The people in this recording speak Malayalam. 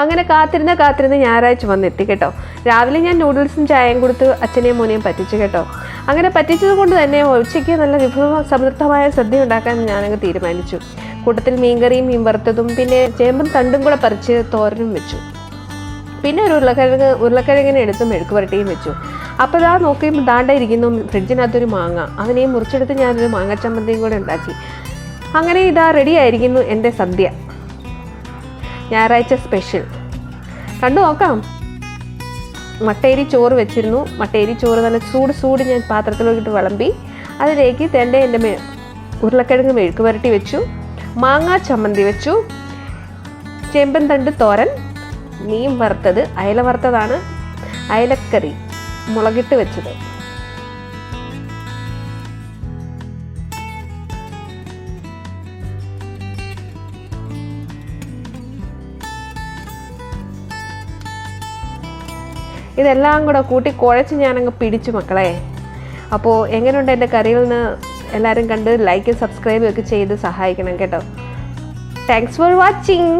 അങ്ങനെ കാത്തിരുന്ന് ഞായറാഴ്ച വന്നെത്തി കേട്ടോ. രാവിലെ ഞാൻ നൂഡിൽസും ചായയും കൊടുത്ത് അച്ഛനെയും മോനെയും പറ്റിച്ചു കേട്ടോ. അങ്ങനെ പറ്റിച്ചത് കൊണ്ട് തന്നെ ഉച്ചയ്ക്ക് നല്ല സമൃദ്ധമായ സദ്യ ഉണ്ടാക്കാൻ ഞാനങ്ങ് തീരുമാനിച്ചു. കൂട്ടത്തിൽ മീൻകറിയും മീൻ വറുത്തതും പിന്നെ ചേമ്പും തണ്ടും കൂടെ പറിച്ച് തോരനും വെച്ചു. പിന്നെ ഒരു ഉരുളക്കിഴങ്ങിനെ എടുത്ത് മെഴുക്ക് പുരട്ടിയും വെച്ചു. അപ്പോൾ ഇതാ നോക്കിയപ്പോൾ ദാണ്ടായിരിക്കുന്നു ഫ്രിഡ്ജിനകത്തൊരു മാങ്ങ. അതിനെയും മുറിച്ചെടുത്ത് ഞാനൊരു മാങ്ങ ചമ്മന്തിയും കൂടെ ഉണ്ടാക്കി. അങ്ങനെ ഇതാ റെഡി ആയിരിക്കുന്നു എൻ്റെ സദ്യ, ഞായറാഴ്ച സ്പെഷ്യൽ. കണ്ടു നോക്കാം. മട്ടേരി ചോറ് വെച്ചിരുന്നു. മട്ടേരി ചോറ് നല്ല ചൂട് ഞാൻ പാത്രത്തിലോട്ട് വിളമ്പി. അതിലേക്ക് എൻ്റെ ഉരുളക്കിഴങ്ങ് മെഴുക്ക് പുരട്ടി വെച്ചു, മാങ്ങ ചമ്മന്തി വെച്ചു, ചേമ്പൻ തണ്ട് തോരൻ, മീൻ വറുത്തത്, അയല വറുത്തതാണ്, അയലക്കറി മുളകിട്ട് വെച്ചത്. ഇതെല്ലാം കൂടെ കൂട്ടി കുഴച്ച് ഞാനങ്ങ് പിടിച്ചു മക്കളെ. അപ്പോൾ എങ്ങനെയുണ്ട് എൻ്റെ കറിയിൽ നിന്ന് എല്ലാവരും കണ്ട് ലൈക്കും സബ്സ്ക്രൈബും ഒക്കെ ചെയ്ത് സഹായിക്കണം കേട്ടോ. Thanks for watching.